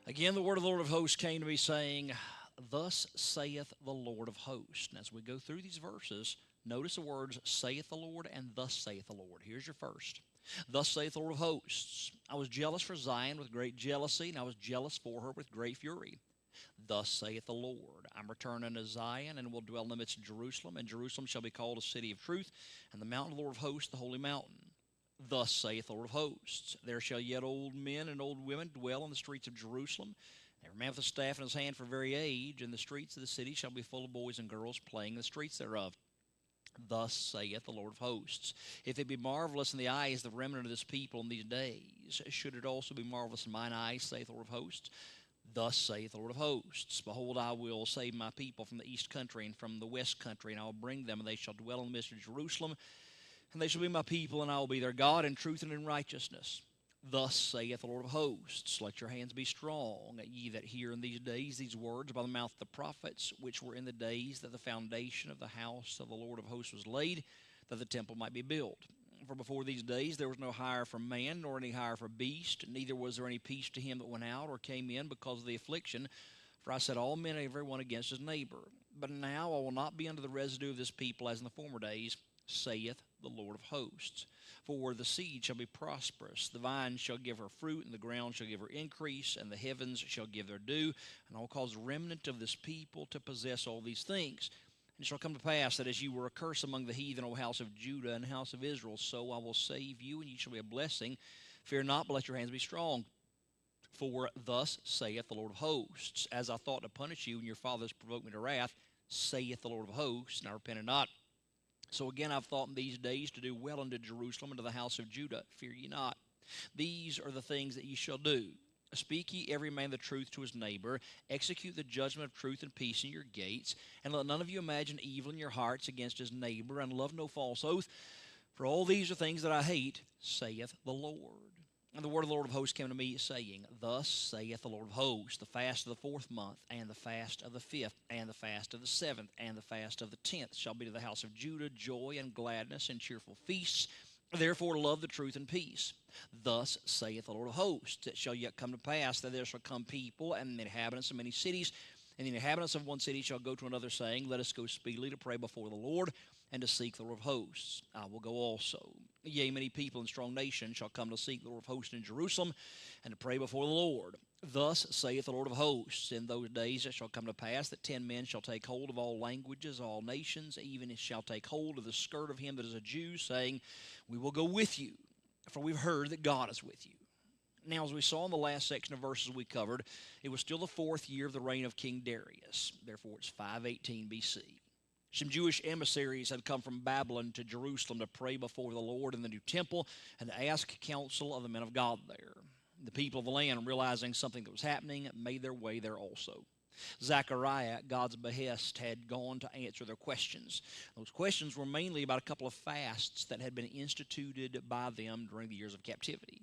Again, the word of the Lord of hosts came to me, saying, Thus saith the Lord of hosts. And as we go through these verses, notice the words, saith the Lord and thus saith the Lord. Here's your first. Thus saith the Lord of hosts, I was jealous for Zion with great jealousy, and I was jealous for her with great fury. Thus saith the Lord, I'm returned unto Zion, and will dwell in the midst of Jerusalem, and Jerusalem shall be called a city of truth, and the mountain of the Lord of hosts, the holy mountain. Thus saith the Lord of hosts, there shall yet old men and old women dwell in the streets of Jerusalem. Every man with a staff in his hand for very age, and the streets of the city shall be full of boys and girls playing in the streets thereof. Thus saith the Lord of hosts, if it be marvelous in the eyes of the remnant of this people in these days, should it also be marvelous in mine eyes, saith the Lord of hosts? Thus saith the Lord of hosts, behold, I will save my people from the east country and from the west country, and I will bring them, and they shall dwell in the midst of Jerusalem, and they shall be my people, and I will be their God in truth and in righteousness. Thus saith the Lord of hosts, let your hands be strong, ye that hear in these days these words by the mouth of the prophets, which were in the days that the foundation of the house of the Lord of hosts was laid, that the temple might be built. For before these days there was no hire for man, nor any hire for beast, neither was there any peace to him that went out or came in because of the affliction. For I set all men every one against his neighbor. But now I will not be under the residue of this people as in the former days, saith the Lord of hosts. For the seed shall be prosperous, the vine shall give her fruit, and the ground shall give her increase, and the heavens shall give their dew, and I will cause the remnant of this people to possess all these things. And it shall come to pass that as you were a curse among the heathen, O house of Judah and house of Israel, so I will save you, and ye shall be a blessing. Fear not, but let your hands be strong. For thus saith the Lord of hosts, as I thought to punish you, and your fathers provoked me to wrath, saith the Lord of hosts, and I repented not. So again I've thought in these days to do well unto Jerusalem and to the house of Judah. Fear ye not. These are the things that ye shall do. Speak ye every man the truth to his neighbor. Execute the judgment of truth and peace in your gates. And let none of you imagine evil in your hearts against his neighbor, and love no false oath. For all these are things that I hate, saith the Lord. And the word of the Lord of hosts came to me, saying, Thus saith the Lord of hosts, the fast of the 4th month, and the fast of the 5th, and the fast of the 7th, and the fast of the 10th shall be to the house of Judah joy and gladness and cheerful feasts. Therefore love the truth and peace. Thus saith the Lord of hosts, it shall yet come to pass that there shall come people and inhabitants of many cities, and the inhabitants of one city shall go to another, saying, Let us go speedily to pray before the Lord, and to seek the Lord of hosts. I will go also. Yea, many people and strong nations shall come to seek the Lord of hosts in Jerusalem, and to pray before the Lord. Thus saith the Lord of hosts, in those days it shall come to pass that 10 men shall take hold of all languages, all nations, even it shall take hold of the skirt of him that is a Jew, saying, We will go with you, for we've heard that God is with you. Now, as we saw in the last section of verses we covered, it was still the 4th year of the reign of King Darius. Therefore, it's 518 B.C. Some Jewish emissaries had come from Babylon to Jerusalem to pray before the Lord in the new temple and to ask counsel of the men of God there. The people of the land, realizing something that was happening, made their way there also. Zechariah, at God's behest, had gone to answer their questions. Those questions were mainly about a couple of fasts that had been instituted by them during the years of captivity.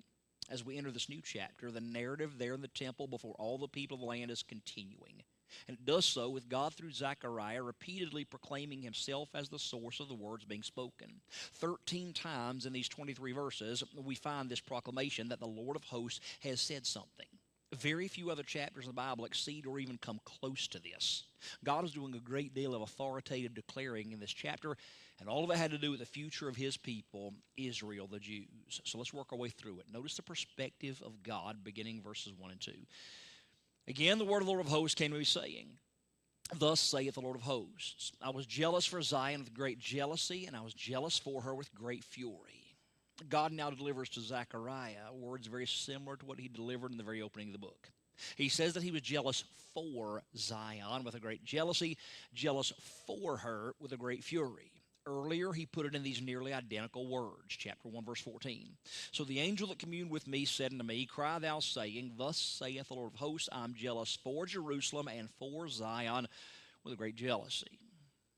As we enter this new chapter, the narrative there in the temple before all the people of the land is continuing. And it does so with God through Zechariah repeatedly proclaiming himself as the source of the words being spoken. 13 times in these 23 verses, we find this proclamation that the Lord of hosts has said something. Very few other chapters in the Bible exceed or even come close to this. God is doing a great deal of authoritative declaring in this chapter, and all of it had to do with the future of his people, Israel, the Jews. So let's work our way through it. Notice the perspective of God beginning verses 1 and 2. Again, the word of the Lord of hosts came to me, saying, Thus saith the Lord of hosts, I was jealous for Zion with great jealousy, and I was jealous for her with great fury. God now delivers to Zechariah words very similar to what he delivered in the very opening of the book. He says that he was jealous for Zion with a great jealousy, jealous for her with a great fury. Earlier, he put it in these nearly identical words, chapter 1, verse 14. So the angel that communed with me said unto me, Cry thou, saying, Thus saith the Lord of hosts, I am jealous for Jerusalem and for Zion with a great jealousy.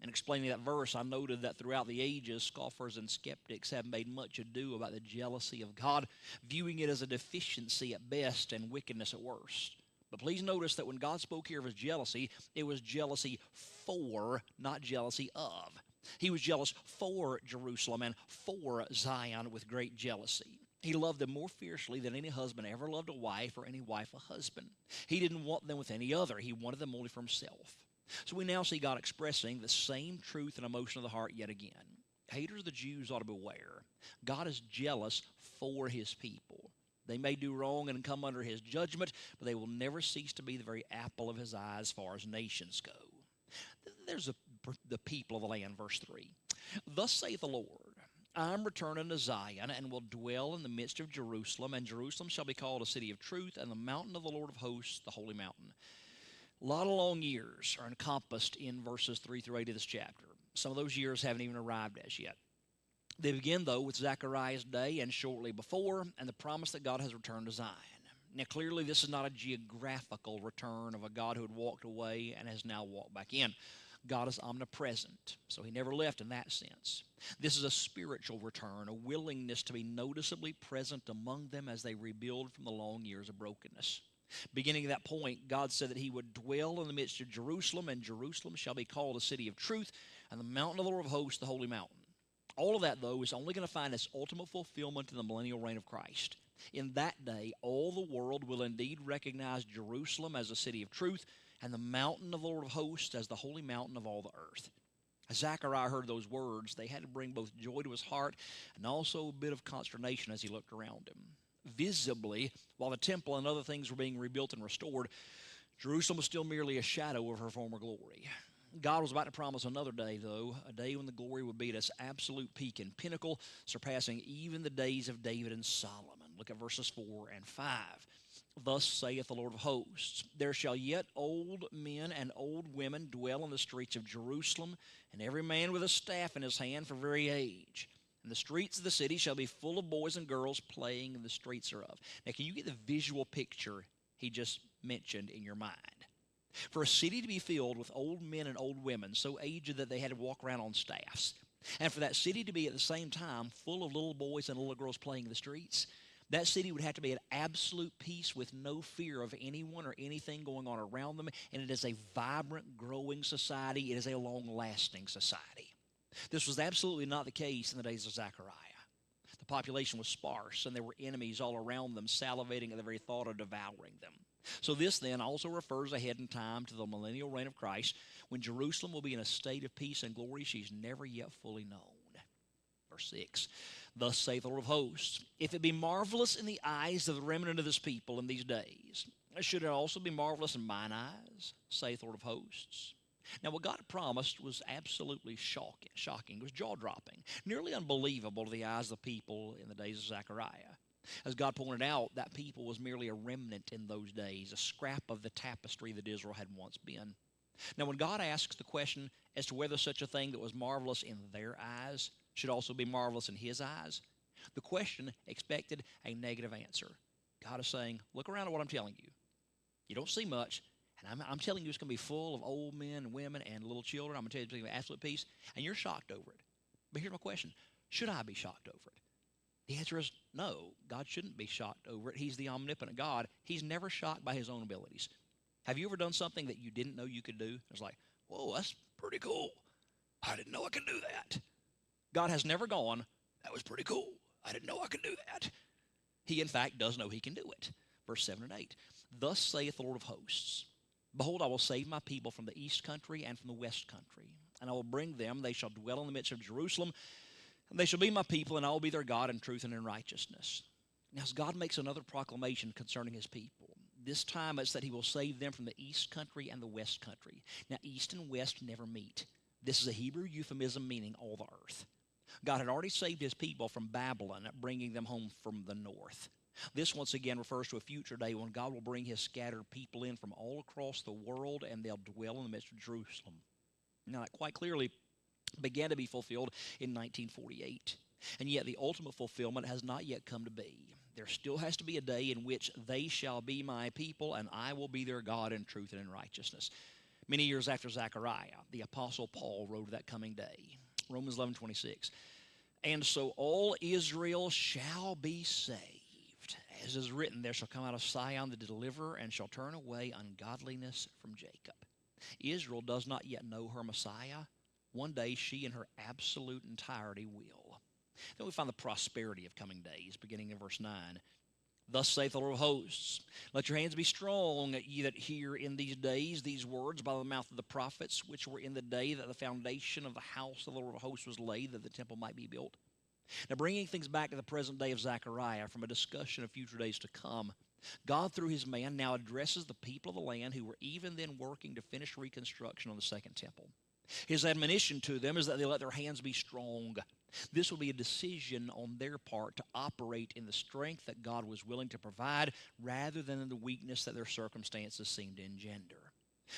In explaining that verse, I noted that throughout the ages, scoffers and skeptics have made much ado about the jealousy of God, viewing it as a deficiency at best and wickedness at worst. But please notice that when God spoke here of his jealousy, it was jealousy for, not jealousy of. He was jealous for Jerusalem and for Zion with great jealousy. He loved them more fiercely than any husband ever loved a wife or any wife a husband. He didn't want them with any other. He wanted them only for himself. So we now see God expressing the same truth and emotion of the heart yet again. Haters of the Jews ought to beware. God is jealous for his people. They may do wrong and come under his judgment, but they will never cease to be the very apple of his eye as far as nations go. There's the people of the land, verse 3. Thus saith the Lord, I am returning to Zion, and will dwell in the midst of Jerusalem, and Jerusalem shall be called a city of truth, and the mountain of the Lord of hosts, the holy mountain. A lot of long years are encompassed in verses 3 through 8 of this chapter. Some of those years haven't even arrived as yet. They begin, though, with Zechariah's day and shortly before, and the promise that God has returned to Zion. Now, clearly, this is not a geographical return of a God who had walked away and has now walked back in. God is omnipresent, so he never left in that sense. This is a spiritual return, a willingness to be noticeably present among them as they rebuild from the long years of brokenness. Beginning at that point, God said that he would dwell in the midst of Jerusalem, and Jerusalem shall be called a city of truth, and the mountain of the Lord of hosts, the holy mountain. All of that, though, is only going to find its ultimate fulfillment in the millennial reign of Christ. In that day, all the world will indeed recognize Jerusalem as a city of truth, and the mountain of the Lord of hosts as the holy mountain of all the earth. As Zechariah heard those words, they had to bring both joy to his heart and also a bit of consternation as he looked around him. Visibly, while the temple and other things were being rebuilt and restored, Jerusalem was still merely a shadow of her former glory. God was about to promise another day, though, a day when the glory would be at its absolute peak and pinnacle, surpassing even the days of David and Solomon. Look at verses 4 and 5. Thus saith the Lord of hosts, there shall yet old men and old women dwell in the streets of Jerusalem, and every man with a staff in his hand for very age. And the streets of the city shall be full of boys and girls playing in the streets thereof. Now, can you get the visual picture he just mentioned in your mind? For a city to be filled with old men and old women, so aged that they had to walk around on staffs, and for that city to be at the same time full of little boys and little girls playing in the streets, that city would have to be at absolute peace with no fear of anyone or anything going on around them, and it is a vibrant, growing society. It is a long-lasting society. This was absolutely not the case in the days of Zechariah. The population was sparse, and there were enemies all around them, salivating at the very thought of devouring them. So this then also refers ahead in time to the millennial reign of Christ, when Jerusalem will be in a state of peace and glory she's never yet fully known. Verse 6, thus saith the Lord of hosts, if it be marvelous in the eyes of the remnant of this people in these days, should it also be marvelous in mine eyes, saith the Lord of hosts? Now, what God promised was absolutely shocking. It was jaw-dropping, nearly unbelievable to the eyes of the people in the days of Zechariah. As God pointed out, that people was merely a remnant in those days, a scrap of the tapestry that Israel had once been. Now, when God asks the question as to whether such a thing that was marvelous in their eyes should also be marvelous in his eyes, the question expected a negative answer. God is saying, look around at what I'm telling you. You don't see much, and I'm telling you it's going to be full of old men and women and little children. I'm going to tell you it's going to be absolute peace, and you're shocked over it. But here's my question. Should I be shocked over it? The answer is no. God shouldn't be shocked over it. He's the omnipotent God. He's never shocked by his own abilities. Have you ever done something that you didn't know you could do? It's like, whoa, that's pretty cool. I didn't know I could do that. God has never gone, that was pretty cool. I didn't know I could do that. He, in fact, does know he can do it. Verse 7 and 8. Thus saith the Lord of hosts, behold, I will save my people from the east country and from the west country, and I will bring them, they shall dwell in the midst of Jerusalem, and they shall be my people, and I will be their God in truth and in righteousness. Now, as God makes another proclamation concerning his people, this time it's that he will save them from the east country and the west country. Now, east and west never meet. This is a Hebrew euphemism meaning all the earth. God had already saved his people from Babylon, bringing them home from the north. This, once again, refers to a future day when God will bring his scattered people in from all across the world, and they'll dwell in the midst of Jerusalem. Now, that quite clearly began to be fulfilled in 1948. And yet the ultimate fulfillment has not yet come to be. There still has to be a day in which they shall be my people, and I will be their God in truth and in righteousness. Many years after Zechariah, the Apostle Paul wrote of that coming day. Romans 11:26. And so all Israel shall be saved. As is written, there shall come out of Sion the deliverer, and shall turn away ungodliness from Jacob. Israel does not yet know her Messiah. One day she in her absolute entirety will. Then we find the prosperity of coming days, beginning in verse 9. Thus saith the Lord of hosts, let your hands be strong, ye that hear in these days these words by the mouth of the prophets, which were in the day that the foundation of the house of the Lord of hosts was laid, that the temple might be built. Now, bringing things back to the present day of Zechariah from a discussion of future days to come, God, through his man, now addresses the people of the land who were even then working to finish reconstruction on the second temple. His admonition to them is that they let their hands be strong. This will be a decision on their part to operate in the strength that God was willing to provide rather than in the weakness that their circumstances seemed to engender.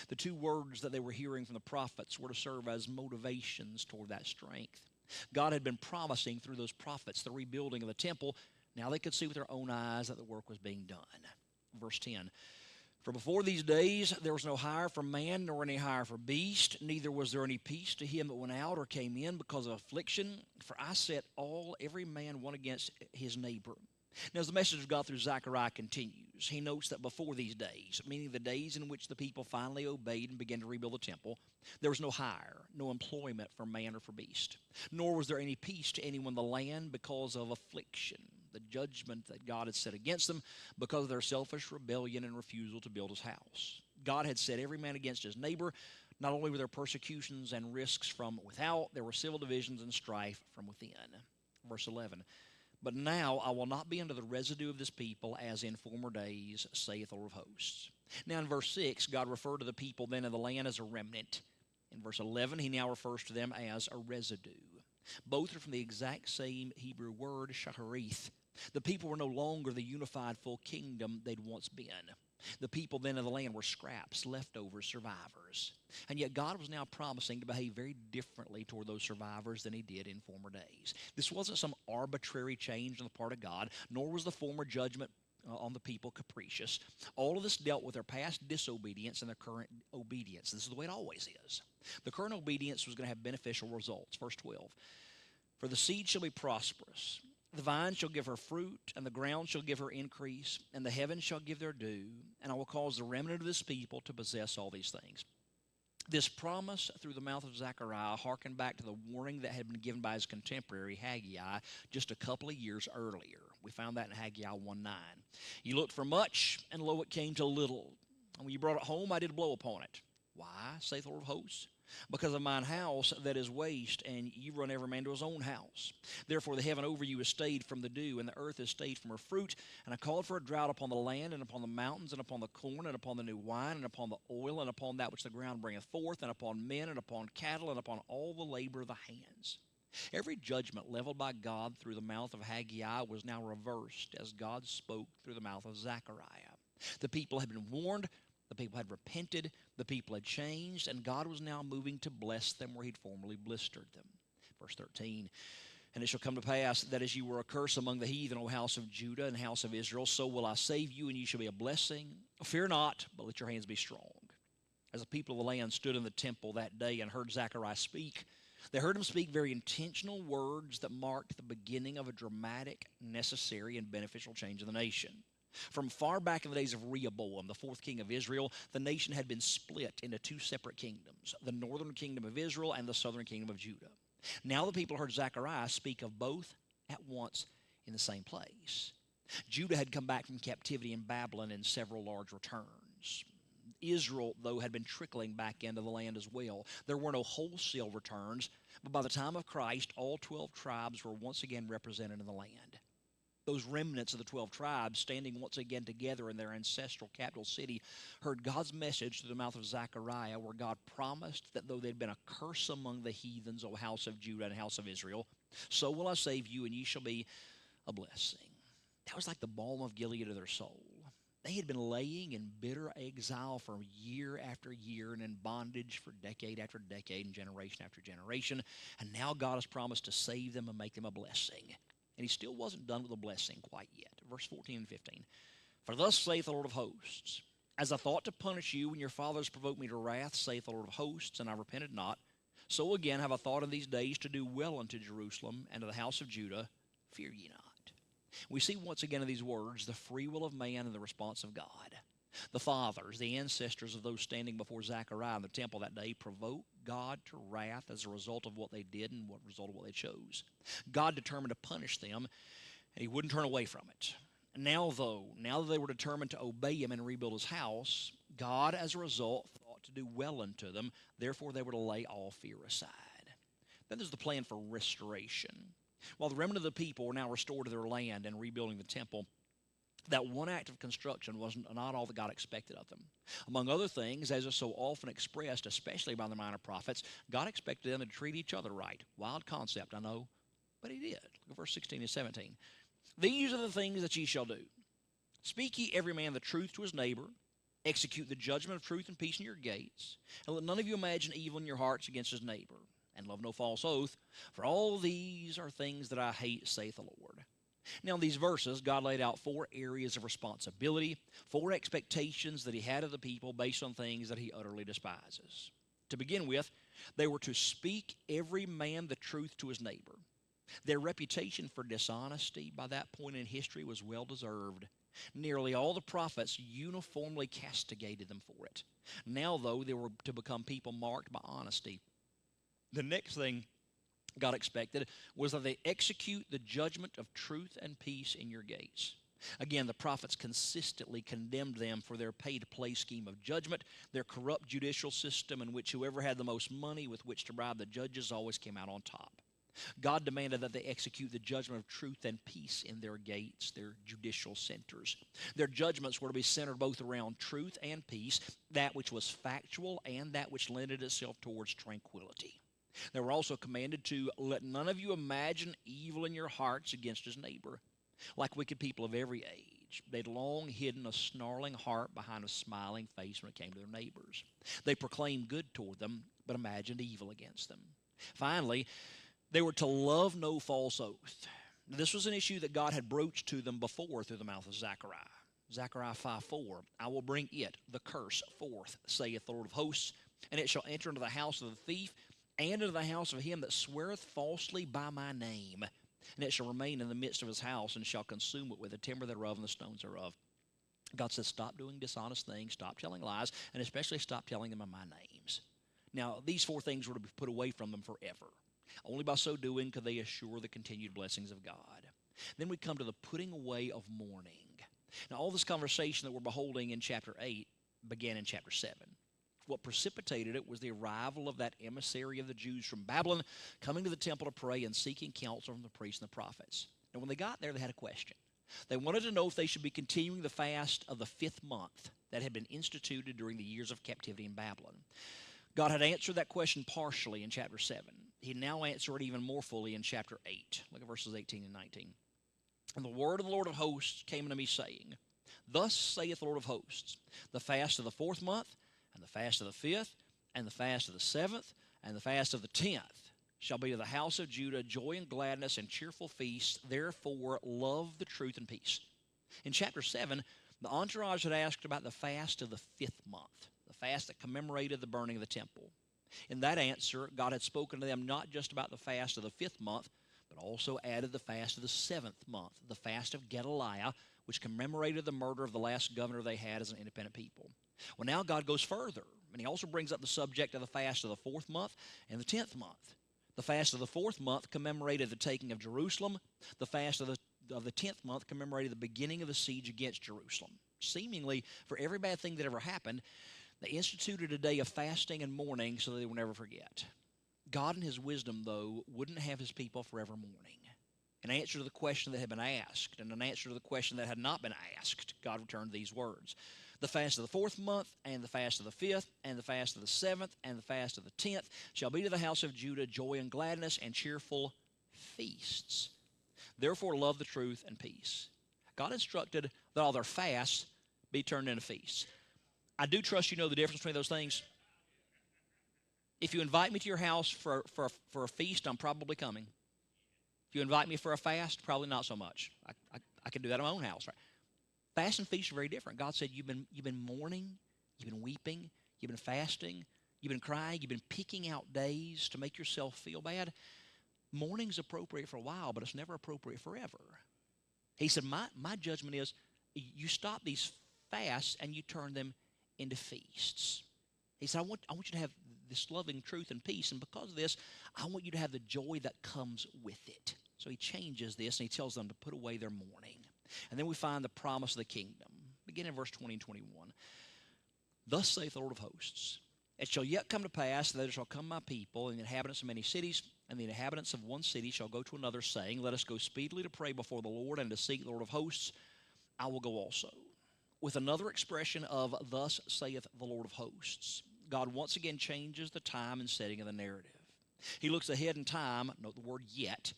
The two words that they were hearing from the prophets were to serve as motivations toward that strength. God had been promising through those prophets the rebuilding of the temple. Now they could see with their own eyes that the work was being done. Verse 10. For before these days there was no hire for man, nor any hire for beast, neither was there any peace to him that went out or came in because of affliction. For I set every man one against his neighbor. Now, as the message of God through Zechariah continues, he notes that before these days, meaning the days in which the people finally obeyed and began to rebuild the temple, there was no hire, no employment for man or for beast, nor was there any peace to anyone in the land because of affliction, the judgment that God had set against them because of their selfish rebellion and refusal to build his house. God had set every man against his neighbor. Not only were there persecutions and risks from without, there were civil divisions and strife from within. Verse 11. But now I will not be under the residue of this people as in former days, saith the Lord of hosts. Now in verse 6, God referred to the people then of the land as a remnant. In verse 11, he now refers to them as a residue. Both are from the exact same Hebrew word, shaharith. The people were no longer the unified full kingdom they'd once been. The people then of the land were scraps, leftovers, survivors. And yet God was now promising to behave very differently toward those survivors than he did in former days. This wasn't some arbitrary change on the part of God, nor was the former judgment on the people capricious. All of this dealt with their past disobedience and their current obedience. This is the way it always is. The current obedience was going to have beneficial results. Verse 12, for the seed shall be prosperous. The vine shall give her fruit, and the ground shall give her increase, and the heavens shall give their due, and I will cause the remnant of this people to possess all these things. This promise through the mouth of Zechariah harkened back to the warning that had been given by his contemporary Haggai just a couple of years earlier. We found that in Haggai 1:9. You looked for much, and lo, it came to little. And when you brought it home, I did blow upon it. Why, saith the Lord of hosts? Because of mine house that is waste, and ye run every man to his own house. Therefore the heaven over you is stayed from the dew, and the earth is stayed from her fruit. And I called for a drought upon the land, and upon the mountains, and upon the corn, and upon the new wine, and upon the oil, and upon that which the ground bringeth forth, and upon men, and upon cattle, and upon all the labor of the hands. Every judgment leveled by God through the mouth of Haggai was now reversed as God spoke through the mouth of Zechariah. The people had been warned. The people had repented, the people had changed, and God was now moving to bless them where he'd formerly blistered them. Verse 13, and it shall come to pass that as you were a curse among the heathen, O house of Judah and house of Israel, so will I save you, and you shall be a blessing. Fear not, but let your hands be strong. As the people of the land stood in the temple that day and heard Zechariah speak, they heard him speak very intentional words that marked the beginning of a dramatic, necessary, and beneficial change in the nation. From far back in the days of Rehoboam, the fourth king of Israel, the nation had been split into two separate kingdoms, the northern kingdom of Israel and the southern kingdom of Judah. Now the people heard Zechariah speak of both at once in the same place. Judah had come back from captivity in Babylon in several large returns. Israel, though, had been trickling back into the land as well. There were no wholesale returns, but by the time of Christ, all 12 tribes were once again represented in the land. Those remnants of the 12 tribes, standing once again together in their ancestral capital city, heard God's message through the mouth of Zechariah, where God promised that though they'd been a curse among the heathens, O house of Judah and house of Israel, so will I save you, and ye shall be a blessing. That was like the balm of Gilead of their soul. They had been laying in bitter exile for year after year and in bondage for decade after decade and generation after generation, and now God has promised to save them and make them a blessing. And he still wasn't done with the blessing quite yet. Verse 14 and 15. For thus saith the Lord of hosts, as I thought to punish you when your fathers provoked me to wrath, saith the Lord of hosts, and I repented not, so again have I thought in these days to do well unto Jerusalem and to the house of Judah. Fear ye not. We see once again in these words the free will of man and the response of God. The fathers, the ancestors of those standing before Zechariah in the temple that day, provoked God to wrath as a result of what they did and what result of what they chose. God determined to punish them, and he wouldn't turn away from it. Now, though, now that they were determined to obey him and rebuild his house, God, as a result, thought to do well unto them. Therefore, they were to lay all fear aside. Then there's the plan for restoration. While the remnant of the people were now restored to their land and rebuilding the temple, that one act of construction was not all that God expected of them. Among other things, as is so often expressed, especially by the minor prophets, God expected them to treat each other right. Wild concept, I know, but he did. Look at verse 16 and 17. These are the things that ye shall do. Speak ye every man the truth to his neighbor. Execute the judgment of truth and peace in your gates. And let none of you imagine evil in your hearts against his neighbor. And love no false oath. For all these are things that I hate, saith the Lord. Now, in these verses, God laid out 4 areas of responsibility, 4 expectations that he had of the people based on things that he utterly despises. To begin with, they were to speak every man the truth to his neighbor. Their reputation for dishonesty by that point in history was well deserved. Nearly all the prophets uniformly castigated them for it. Now, though, they were to become people marked by honesty. The next thing God expected was that they execute the judgment of truth and peace in your gates. Again, the prophets consistently condemned them for their pay-to-play scheme of judgment, their corrupt judicial system in which whoever had the most money with which to bribe the judges always came out on top. God demanded that they execute the judgment of truth and peace in their gates, their judicial centers. Their judgments were to be centered both around truth and peace, that which was factual and that which lended itself towards tranquility. They were also commanded to let none of you imagine evil in your hearts against his neighbor. Like wicked people of every age, they'd long hidden a snarling heart behind a smiling face when it came to their neighbors. They proclaimed good toward them, but imagined evil against them. Finally, they were to love no false oath. This was an issue that God had broached to them before through the mouth of Zechariah. Zechariah 5:4, I will bring it, the curse, forth, saith the Lord of hosts, and it shall enter into the house of the thief, and into the house of him that sweareth falsely by my name. And it shall remain in the midst of his house, and shall consume it with the timber thereof and the stones thereof. God says, stop doing dishonest things, stop telling lies, and especially stop telling them of my names. Now, these 4 things were to be put away from them forever. Only by so doing could they assure the continued blessings of God. Then we come to the putting away of mourning. Now, all this conversation that we're beholding in chapter 8 began in chapter 7. What precipitated it was the arrival of that emissary of the Jews from Babylon coming to the temple to pray and seeking counsel from the priests and the prophets. And when they got there, they had a question. They wanted to know if they should be continuing the fast of the 5th month that had been instituted during the years of captivity in Babylon. God had answered that question partially in chapter 7. He now answered it even more fully in chapter 8. Look at verses 18 and 19. And the word of the Lord of hosts came unto me, saying, Thus saith the Lord of hosts, the fast of the 4th month, and the fast of the 5th, and the fast of the 7th, and the fast of the 10th shall be to the house of Judah joy and gladness and cheerful feasts. Therefore love the truth and peace. In chapter 7, the entourage had asked about the fast of the 5th month, the fast that commemorated the burning of the temple. In that answer, God had spoken to them not just about the fast of the 5th month, but also added the fast of the 7th month, the fast of Gedaliah, which commemorated the murder of the last governor they had as an independent people. Well, now God goes further, and he also brings up the subject of the fast of the 4th month and the 10th month. The fast of the 4th month commemorated the taking of Jerusalem. The fast of the 10th month commemorated the beginning of the siege against Jerusalem. Seemingly, for every bad thing that ever happened, they instituted a day of fasting and mourning so that they would never forget. God in his wisdom, though, wouldn't have his people forever mourning. In answer to the question that had been asked, and an answer to the question that had not been asked, God returned these words. The fast of the 4th month, and the fast of the 5th, and the fast of the 7th, and the fast of the 10th shall be to the house of Judah joy and gladness and cheerful feasts. Therefore love the truth and peace. God instructed that all their fasts be turned into feasts. I do trust you know the difference between those things. If you invite me to your house for a feast, I'm probably coming. If you invite me for a fast, probably not so much. I can do that in my own house, right? Fast and feast are very different. God said you've been mourning, you've been weeping, you've been fasting, you've been crying, you've been picking out days to make yourself feel bad. Mourning's appropriate for a while, but it's never appropriate forever. He said, my judgment is you stop these fasts and you turn them into feasts. He said, I want you to have this loving truth and peace, and because of this, I want you to have the joy that comes with it. So he changes this, and he tells them to put away their mourning. And then we find the promise of the kingdom. Begin in verse 20 and 21. Thus saith the Lord of hosts, it shall yet come to pass that there shall come my people, and the inhabitants of many cities, and the inhabitants of one city shall go to another, saying, let us go speedily to pray before the Lord, and to seek the Lord of hosts. I will go also. With another expression of thus saith the Lord of hosts, God once again changes the time and setting of the narrative. He looks ahead in time, note the word yet,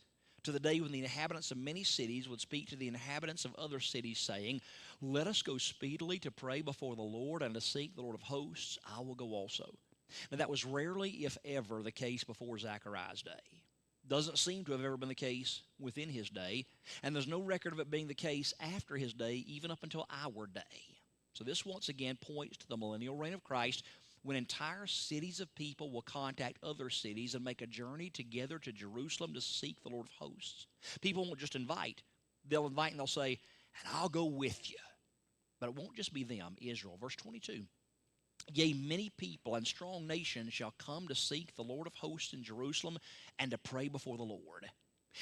to the day when the inhabitants of many cities would speak to the inhabitants of other cities, saying, let us go speedily to pray before the Lord and to seek the Lord of hosts. I will go also. Now that was rarely, if ever, the case before Zechariah's day. Doesn't seem to have ever been the case within his day, and there's no record of it being the case after his day, even up until our day. So this once again points to the millennial reign of Christ, when entire cities of people will contact other cities and make a journey together to Jerusalem to seek the Lord of hosts. People won't just invite. They'll invite and they'll say, and I'll go with you. But it won't just be them, Israel. Verse 22. Yea, many people and strong nations shall come to seek the Lord of hosts in Jerusalem and to pray before the Lord.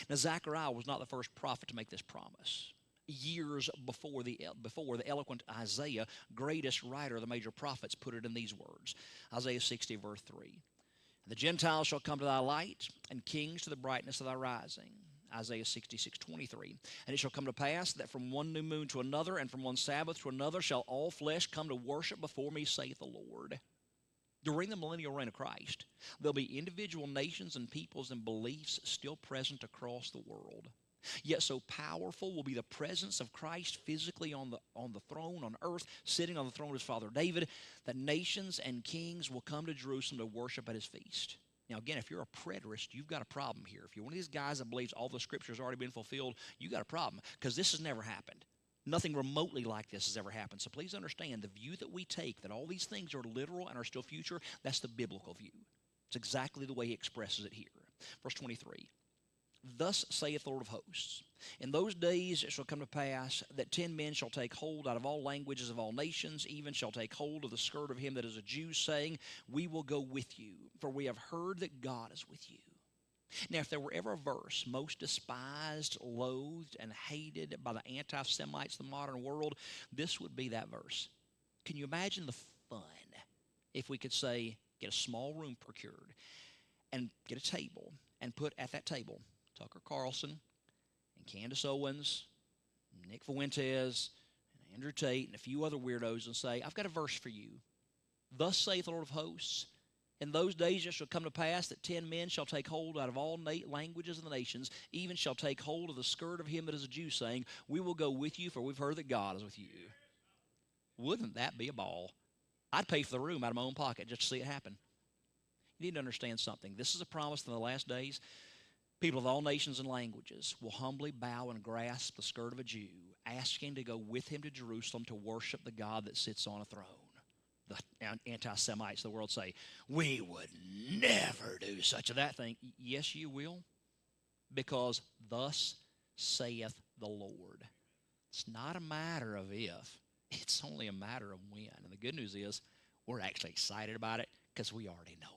Now, Zechariah was not the first prophet to make this promise. Years before the eloquent Isaiah, greatest writer of the major prophets, put it in these words. Isaiah 60, verse 3. The Gentiles shall come to thy light, and kings to the brightness of thy rising. Isaiah 66, 23. And it shall come to pass that from one new moon to another, and from one Sabbath to another, shall all flesh come to worship before me, saith the Lord. During the millennial reign of Christ, there'll be individual nations and peoples and beliefs still present across the world. Yet so powerful will be the presence of Christ physically on the throne on earth, sitting on the throne of his father David, that nations and kings will come to Jerusalem to worship at his feast. Now, again, if you're a preterist, you've got a problem here. If you're one of these guys that believes all the scripture has already been fulfilled, you've got a problem, because this has never happened. Nothing remotely like this has ever happened. So please understand, the view that we take, that all these things are literal and are still future, that's the biblical view. It's exactly the way he expresses it here. Verse 23. Thus saith the Lord of hosts, in those days it shall come to pass that 10 men shall take hold out of all languages of all nations, even shall take hold of the skirt of him that is a Jew, saying, we will go with you, for we have heard that God is with you. Now, if there were ever a verse most despised, loathed, and hated by the anti-Semites of the modern world, this would be that verse. Can you imagine the fun if we could say, get a small room procured and get a table and put at that table Tucker Carlson and Candace Owens, Nick Fuentes, and Andrew Tate, and a few other weirdos, and say, I've got a verse for you. Thus saith the Lord of hosts, in those days it shall come to pass that 10 men shall take hold out of all languages of the nations, even shall take hold of the skirt of him that is a Jew, saying, we will go with you, for we've heard that God is with you. Wouldn't that be a ball? I'd pay for the room out of my own pocket just to see it happen. You need to understand something. This is a promise in the last days. People of all nations and languages will humbly bow and grasp the skirt of a Jew, asking to go with him to Jerusalem to worship the God that sits on a throne. The anti-Semites of the world say, we would never do such a that thing. Yes, you will, because thus saith the Lord. It's not a matter of if, it's only a matter of when. And the good news is we're actually excited about it because we already know